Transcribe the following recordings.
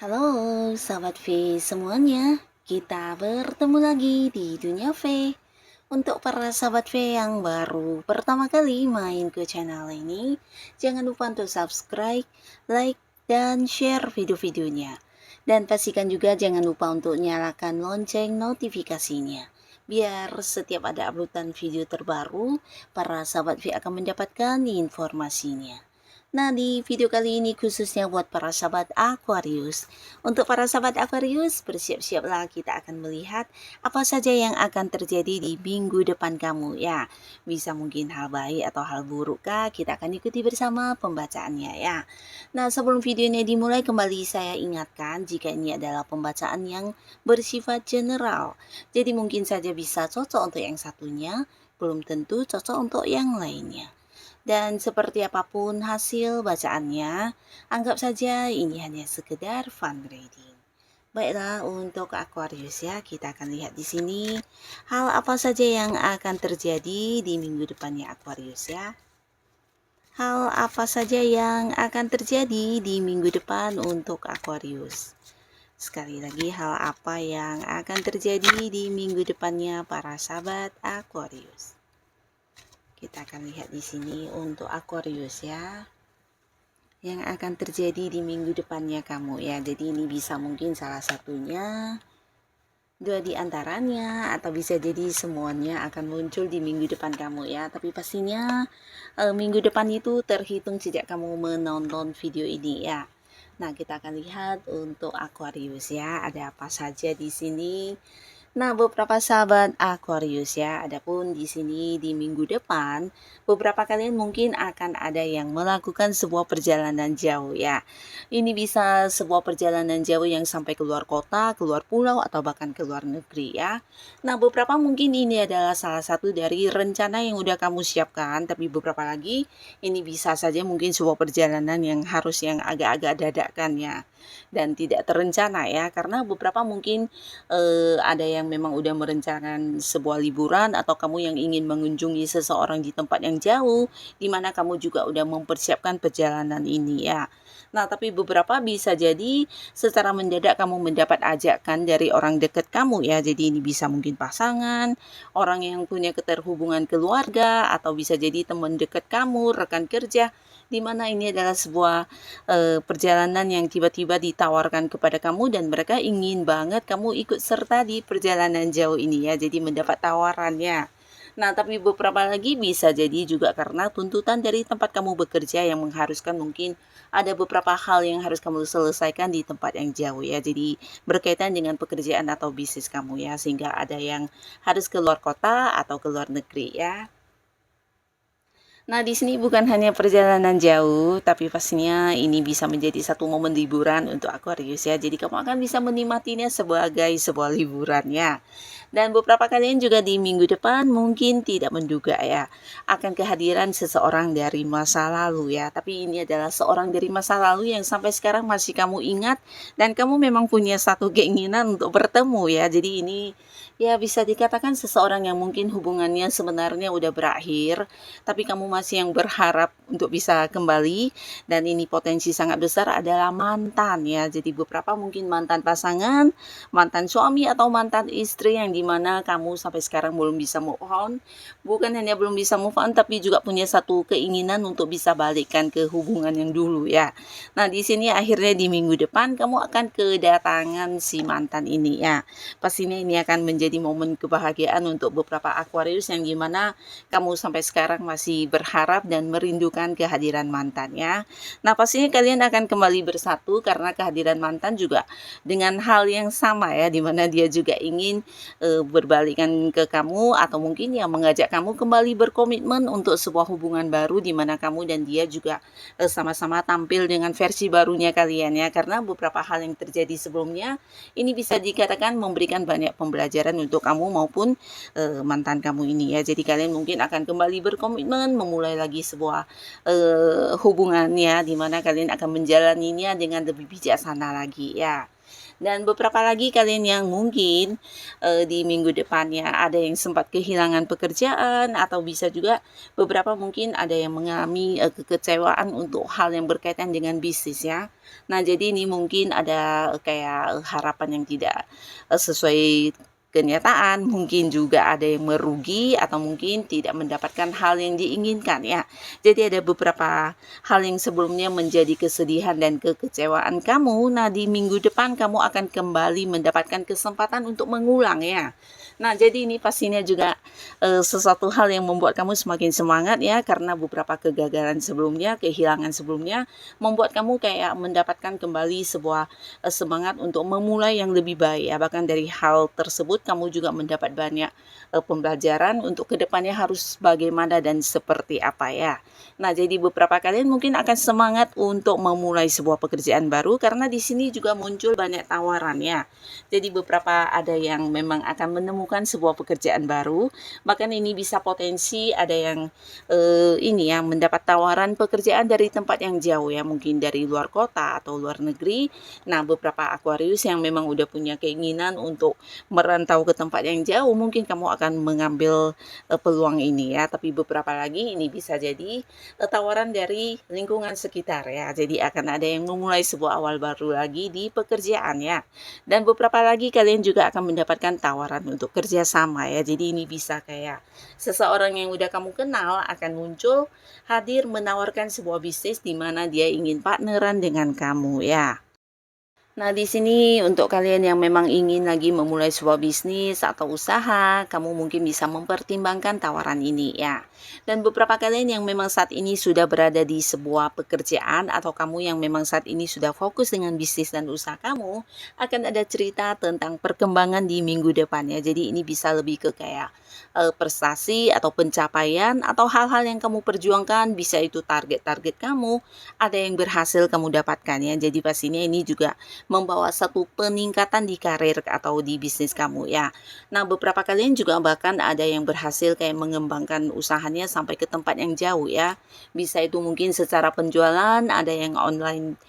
Halo, sahabat V semuanya. Kita bertemu lagi di Dunia V. Untuk para sahabat V yang baru pertama kali main ke channel ini, jangan lupa untuk subscribe, like, dan share video-videonya. Dan pastikan juga jangan lupa untuk nyalakan lonceng notifikasinya. Biar setiap ada uploadan video terbaru, para sahabat V akan mendapatkan informasinya. Nah, di video kali ini khususnya buat para sahabat Aquarius. Untuk para sahabat Aquarius, bersiap-siaplah, kita akan melihat apa saja yang akan terjadi di minggu depan kamu ya. Bisa mungkin hal baik atau hal buruk kah? Kita akan ikuti bersama pembacaannya ya. Nah, sebelum video ini dimulai, kembali saya ingatkan jika ini adalah pembacaan yang bersifat general. Jadi mungkin saja bisa cocok untuk yang satunya, belum tentu cocok untuk yang lainnya. Dan seperti apapun hasil bacaannya, anggap saja ini hanya sekedar fun reading. Baiklah, untuk Aquarius ya, kita akan lihat di sini hal apa saja yang akan terjadi di minggu depannya Aquarius ya. Hal apa saja yang akan terjadi di minggu depan untuk Aquarius. Sekali lagi, hal apa yang akan terjadi di minggu depannya para sahabat Aquarius. Kita akan lihat di sini untuk Aquarius ya, yang akan terjadi di minggu depannya kamu ya. Jadi ini bisa mungkin salah satunya, dua di antaranya, atau bisa jadi semuanya akan muncul di minggu depan kamu ya. Tapi pastinya minggu depan itu terhitung sejak kamu menonton video ini ya. Nah, kita akan lihat untuk Aquarius ya, ada apa saja di sini. Nah, beberapa sahabat Aquarius ya, adapun di sini di minggu depan, beberapa kalian mungkin akan ada yang melakukan sebuah perjalanan jauh ya. Ini bisa sebuah perjalanan jauh yang sampai keluar kota, keluar pulau, atau bahkan keluar negeri ya. Nah, beberapa mungkin ini adalah salah satu dari rencana yang udah kamu siapkan, tapi beberapa lagi ini bisa saja mungkin sebuah perjalanan yang harus yang agak-agak dadakan ya. Dan tidak terencana ya, karena beberapa mungkin ada yang memang udah merencanakan sebuah liburan, atau kamu yang ingin mengunjungi seseorang di tempat yang jauh, di mana kamu juga udah mempersiapkan perjalanan ini ya. Nah, tapi beberapa bisa jadi secara mendadak kamu mendapat ajakan dari orang dekat kamu ya. Jadi ini bisa mungkin pasangan, orang yang punya keterhubungan keluarga, atau bisa jadi teman dekat kamu, rekan kerja, di mana ini adalah sebuah perjalanan yang tiba-tiba ditawarkan kepada kamu dan mereka ingin banget kamu ikut serta di perjalanan jauh ini ya. Jadi mendapat tawarannya. Nah, tapi beberapa lagi bisa jadi juga karena tuntutan dari tempat kamu bekerja yang mengharuskan mungkin ada beberapa hal yang harus kamu selesaikan di tempat yang jauh ya. Jadi berkaitan dengan pekerjaan atau bisnis kamu ya, sehingga ada yang harus keluar kota atau keluar negeri ya. Nah, di sini bukan hanya perjalanan jauh, tapi pastinya ini bisa menjadi satu momen liburan untuk Aquarius ya. Jadi kamu akan bisa menikmatinya sebagai sebuah liburan ya. Dan beberapa kalian juga di minggu depan mungkin tidak menduga ya akan kehadiran seseorang dari masa lalu ya. Tapi ini adalah seorang dari masa lalu yang sampai sekarang masih kamu ingat dan kamu memang punya satu keinginan untuk bertemu ya. Jadi ini ya bisa dikatakan seseorang yang mungkin hubungannya sebenarnya udah berakhir, tapi kamu masih yang berharap untuk bisa kembali, dan ini potensi sangat besar adalah mantan ya. Jadi beberapa mungkin mantan pasangan, mantan suami, atau mantan istri yang dimana kamu sampai sekarang belum bisa move on. Bukan hanya belum bisa move on, tapi juga punya satu keinginan untuk bisa balikkan ke hubungan yang dulu ya. Nah, di sini akhirnya di minggu depan kamu akan kedatangan si mantan ini ya. Pastinya ini akan menjadi momen kebahagiaan untuk beberapa Aquarius yang gimana kamu sampai sekarang masih berharap dan merindukan kehadiran mantannya. Nah, pastinya kalian akan kembali bersatu karena kehadiran mantan juga dengan hal yang sama ya, di mana dia juga ingin berbalikan ke kamu atau mungkin ya mengajak kamu kembali berkomitmen untuk sebuah hubungan baru di mana kamu dan dia juga sama-sama tampil dengan versi barunya kalian ya, karena beberapa hal yang terjadi sebelumnya ini bisa dikatakan memberikan banyak pembelajaran untuk kamu maupun mantan kamu ini ya. Jadi kalian mungkin akan kembali berkomitmen memulai lagi sebuah hubungannya di mana kalian akan menjalaninya dengan lebih bijaksana lagi ya. Dan beberapa lagi kalian yang mungkin di minggu depannya ada yang sempat kehilangan pekerjaan atau bisa juga beberapa mungkin ada yang mengalami kekecewaan untuk hal yang berkaitan dengan bisnis ya. Nah, jadi ini mungkin ada kayak harapan yang tidak sesuai kenyataan, mungkin juga ada yang merugi atau mungkin tidak mendapatkan hal yang diinginkan ya. Jadi ada beberapa hal yang sebelumnya menjadi kesedihan dan kekecewaan kamu. Nah, di minggu depan kamu akan kembali mendapatkan kesempatan untuk mengulang ya. Nah, jadi ini pastinya juga sesuatu hal yang membuat kamu semakin semangat ya, karena beberapa kegagalan sebelumnya, kehilangan sebelumnya membuat kamu kayak mendapatkan kembali sebuah semangat untuk memulai yang lebih baik ya. Bahkan dari hal tersebut kamu juga mendapat banyak pembelajaran untuk kedepannya harus bagaimana dan seperti apa ya. Nah, jadi beberapa kalian mungkin akan semangat untuk memulai sebuah pekerjaan baru karena di sini juga muncul banyak tawaran ya. Jadi beberapa ada yang memang akan menemukan sebuah pekerjaan baru, bahkan ini bisa potensi ada yang ini yang mendapat tawaran pekerjaan dari tempat yang jauh ya, mungkin dari luar kota atau luar negeri. Nah, beberapa Aquarius yang memang udah punya keinginan untuk merantau ke tempat yang jauh, mungkin kamu akan mengambil peluang ini ya. Tapi beberapa lagi ini bisa jadi tawaran dari lingkungan sekitar ya. Jadi akan ada yang memulai sebuah awal baru lagi di pekerjaan ya. Dan beberapa lagi kalian juga akan mendapatkan tawaran untuk kerjasama ya. Jadi ini bisa kayak seseorang yang udah kamu kenal akan muncul hadir menawarkan sebuah bisnis di mana dia ingin partneran dengan kamu ya. Nah, di sini untuk kalian yang memang ingin lagi memulai sebuah bisnis atau usaha, kamu mungkin bisa mempertimbangkan tawaran ini ya. Dan beberapa kalian yang memang saat ini sudah berada di sebuah pekerjaan atau kamu yang memang saat ini sudah fokus dengan bisnis dan usaha kamu, akan ada cerita tentang perkembangan di minggu depannya. Jadi ini bisa lebih ke kayak prestasi atau pencapaian atau hal-hal yang kamu perjuangkan, bisa itu target-target kamu, ada yang berhasil kamu dapatkan ya. Jadi pastinya ini juga membawa satu peningkatan di karir atau di bisnis kamu ya. Nah, beberapa kalian juga bahkan ada yang berhasil kayak mengembangkan usahanya sampai ke tempat yang jauh ya. Bisa itu mungkin secara penjualan, ada yang online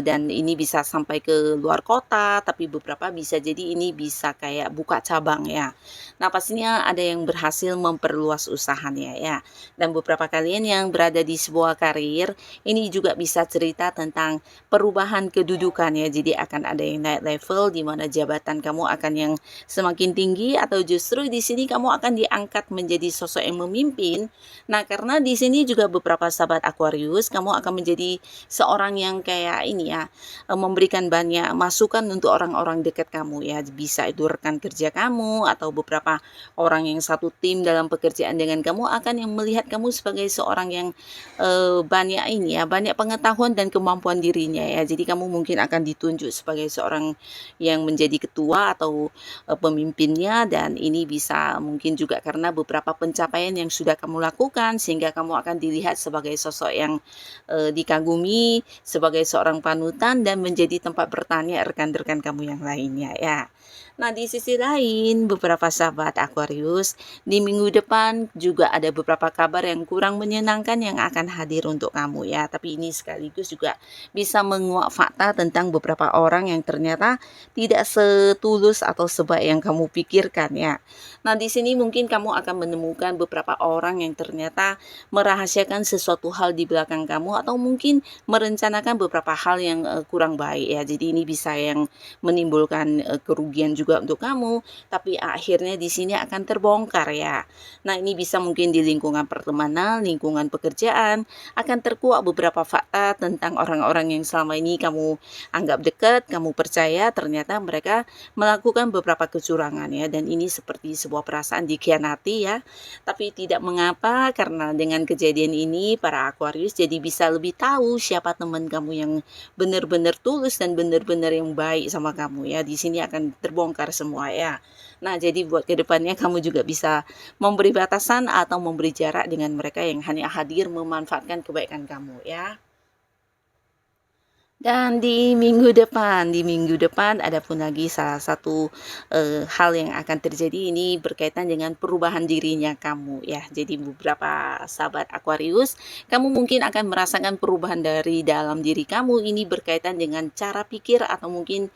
dan ini bisa sampai ke luar kota, tapi beberapa bisa jadi ini bisa kayak buka cabang ya. Nah, pastinya ada yang berhasil memperluas usahanya ya. Dan beberapa kalian yang berada di sebuah karir, ini juga bisa cerita tentang perubahan kedudukan ya. Jadi akan ada yang naik level di mana jabatan kamu akan yang semakin tinggi atau justru di sini kamu akan diangkat menjadi sosok yang memimpin. Nah, karena di sini juga beberapa sahabat Aquarius, kamu akan menjadi seorang yang kayak ini ya, memberikan banyak masukan untuk orang-orang dekat kamu ya. Bisa itu rekan kerja kamu atau beberapa orang yang satu tim dalam pekerjaan dengan kamu akan yang melihat kamu sebagai seorang yang banyak ini ya, banyak pengetahuan dan kemampuan dirinya ya. Jadi kamu mungkin akan ditunjuk sebagai seorang yang menjadi ketua atau pemimpinnya, dan ini bisa mungkin juga karena beberapa pencapaian yang sudah kamu lakukan sehingga kamu akan dilihat sebagai sosok yang dikagumi, sebagai seorang panutan dan menjadi tempat bertanya rekan-rekan kamu yang lainnya ya. Nah, di sisi lain, beberapa sahabat Aquarius, di minggu depan juga ada beberapa kabar yang kurang menyenangkan yang akan hadir untuk kamu ya. Tapi ini sekaligus juga bisa menguak fakta tentang beberapa orang yang ternyata tidak setulus atau sebaik yang kamu pikirkan ya. Nah, di sini mungkin kamu akan menemukan beberapa orang yang ternyata merahasiakan sesuatu hal di belakang kamu atau mungkin merencanakan beberapa hal yang kurang baik ya. Jadi ini bisa yang menimbulkan kerugian juga untuk kamu, tapi akhirnya di sini akan terbongkar ya. Nah, ini bisa mungkin di lingkungan pertemanan, lingkungan pekerjaan, akan terkuak beberapa fakta tentang orang-orang yang selama ini kamu anggap dekat, kamu percaya, ternyata mereka melakukan beberapa kecurangan ya, dan ini seperti sebuah perasaan dikhianati ya, tapi tidak Mengapa? Karena dengan kejadian ini para Aquarius jadi bisa lebih tahu siapa teman kamu yang benar-benar tulus dan benar-benar yang baik sama kamu ya. Di sini akan terbongkar semua ya. Nah, jadi buat kedepannya kamu juga bisa memberi batasan atau memberi jarak dengan mereka yang hanya hadir memanfaatkan kebaikan kamu ya. Dan di minggu depan ada pun lagi salah satu hal yang akan terjadi, ini berkaitan dengan perubahan dirinya kamu ya. Jadi beberapa sahabat Aquarius, kamu mungkin akan merasakan perubahan dari dalam diri kamu, ini berkaitan dengan cara pikir atau mungkin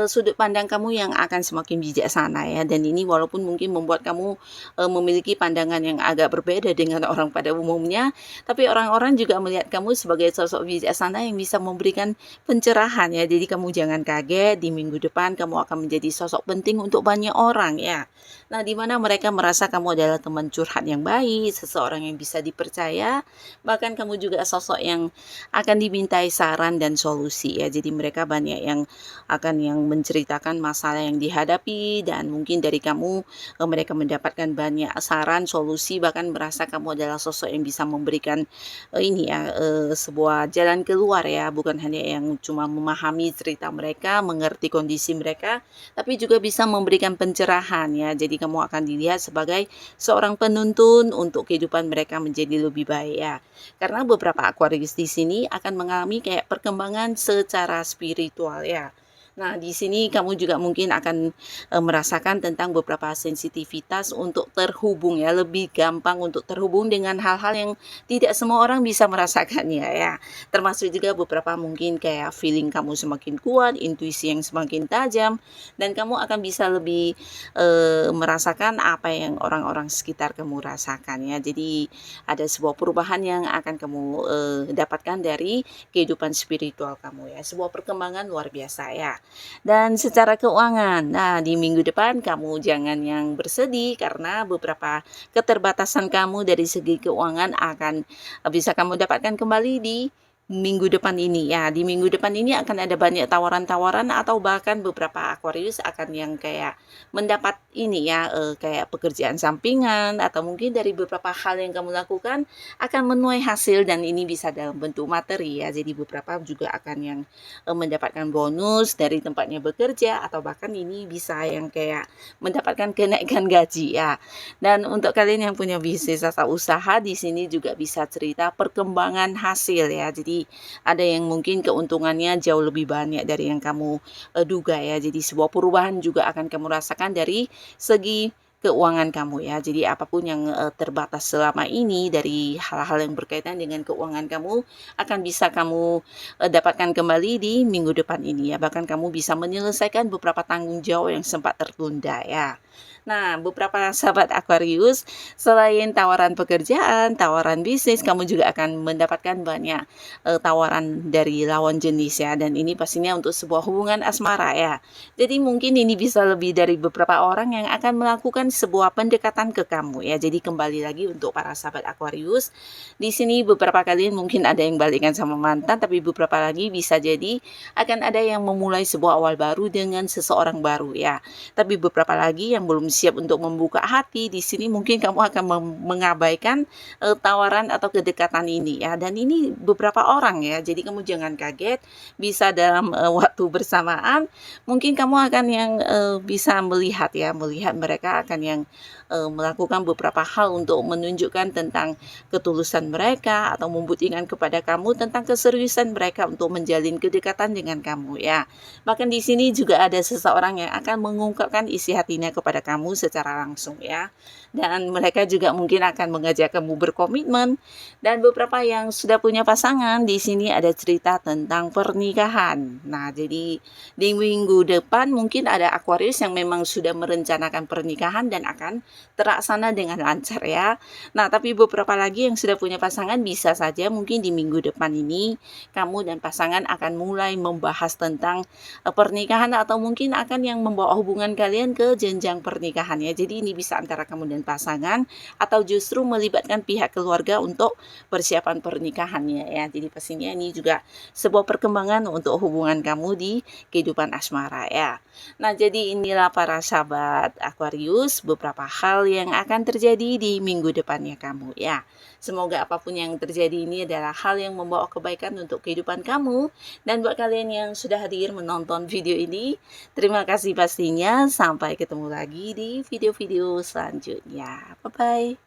sudut pandang kamu yang akan semakin bijaksana ya. Dan ini walaupun mungkin membuat kamu memiliki pandangan yang agak berbeda dengan orang pada umumnya, tapi orang-orang juga melihat kamu sebagai sosok bijaksana yang bisa memberikan pencerahan ya. Jadi kamu jangan kaget, di minggu depan kamu akan menjadi sosok penting untuk banyak orang ya. Nah, di mana mereka merasa kamu adalah teman curhat yang baik, seseorang yang bisa dipercaya, bahkan kamu juga sosok yang akan dimintai saran dan solusi ya. Jadi mereka banyak yang akan yang menceritakan masalah yang dihadapi, dan mungkin dari kamu mereka mendapatkan banyak saran, solusi, bahkan merasa kamu adalah sosok yang bisa memberikan sebuah jalan keluar ya, bukan hanya yang cuma memahami cerita mereka, mengerti kondisi mereka, tapi juga bisa memberikan pencerahan ya. Jadi kamu akan dilihat sebagai seorang penuntun untuk kehidupan mereka menjadi lebih baik ya. Karena beberapa Aquarius di sini akan mengalami kayak perkembangan secara spiritual ya. Nah, di sini kamu juga mungkin akan merasakan tentang beberapa sensitivitas untuk terhubung ya, lebih gampang untuk terhubung dengan hal-hal yang tidak semua orang bisa merasakannya ya. Termasuk juga beberapa mungkin kayak feeling kamu semakin kuat, intuisi yang semakin tajam, dan kamu akan bisa lebih merasakan apa yang orang-orang sekitar kamu rasakan ya. Jadi ada sebuah perubahan yang akan kamu dapatkan dari kehidupan spiritual kamu ya. Sebuah perkembangan luar biasa ya. Dan secara keuangan, nah di minggu depan kamu jangan yang bersedih karena beberapa keterbatasan kamu dari segi keuangan akan bisa kamu dapatkan kembali di minggu depan ini ya. Di minggu depan ini akan ada banyak tawaran-tawaran, atau bahkan beberapa Aquarius akan yang kayak mendapat ini ya, kayak pekerjaan sampingan, atau mungkin dari beberapa hal yang kamu lakukan akan menuai hasil, dan ini bisa dalam bentuk materi ya. Jadi beberapa juga akan yang mendapatkan bonus dari tempatnya bekerja, atau bahkan ini bisa yang kayak mendapatkan kenaikan gaji ya. Dan untuk kalian yang punya bisnis atau usaha, di sini juga bisa cerita perkembangan hasil ya. Jadi ada yang mungkin keuntungannya jauh lebih banyak dari yang kamu duga ya. Jadi sebuah perubahan juga akan kamu rasakan dari segi keuangan kamu ya. Jadi apapun yang terbatas selama ini dari hal-hal yang berkaitan dengan keuangan kamu akan bisa kamu dapatkan kembali di minggu depan ini ya. Bahkan kamu bisa menyelesaikan beberapa tanggung jawab yang sempat tertunda ya. Nah, beberapa sahabat Aquarius, selain tawaran pekerjaan, tawaran bisnis, kamu juga akan mendapatkan banyak tawaran dari lawan jenis ya. Dan ini pastinya untuk sebuah hubungan asmara ya. Jadi mungkin ini bisa lebih dari beberapa orang yang akan melakukan sebuah pendekatan ke kamu ya. Jadi kembali lagi untuk para sahabat Aquarius, di sini beberapa kalian mungkin ada yang balikan sama mantan, tapi beberapa lagi bisa jadi akan ada yang memulai sebuah awal baru dengan seseorang baru ya. Tapi beberapa lagi yang belum siap untuk membuka hati, di sini mungkin kamu akan mengabaikan tawaran atau kedekatan ini ya. Dan ini beberapa orang ya, jadi kamu jangan kaget, bisa dalam waktu bersamaan mungkin kamu akan yang bisa melihat mereka akan yang melakukan beberapa hal untuk menunjukkan tentang ketulusan mereka, atau membuktikan kepada kamu tentang keseriusan mereka untuk menjalin kedekatan dengan kamu ya. Bahkan di sini juga ada seseorang yang akan mengungkapkan isi hatinya kepada kamu secara langsung ya. Dan mereka juga mungkin akan mengajak kamu berkomitmen. Dan beberapa yang sudah punya pasangan, di sini ada cerita tentang pernikahan. Nah, jadi di minggu depan mungkin ada Aquarius yang memang sudah merencanakan pernikahan dan akan terlaksana dengan lancar ya. Nah, tapi beberapa lagi yang sudah punya pasangan, bisa saja mungkin di minggu depan ini kamu dan pasangan akan mulai membahas tentang pernikahan, atau mungkin akan yang membawa hubungan kalian ke jenjang pernikahan ya. Jadi ini bisa antara kamu dan pasangan, atau justru melibatkan pihak keluarga untuk persiapan pernikahannya ya. Jadi pastinya ini juga sebuah perkembangan untuk hubungan kamu di kehidupan asmara ya. Nah, jadi inilah para sahabat Aquarius, beberapa hal yang akan terjadi di minggu depannya kamu ya. Semoga apapun yang terjadi ini adalah hal yang membawa kebaikan untuk kehidupan kamu. Dan buat kalian yang sudah hadir menonton video ini, terima kasih pastinya. Sampai ketemu lagi di video-video selanjutnya. Bye-bye.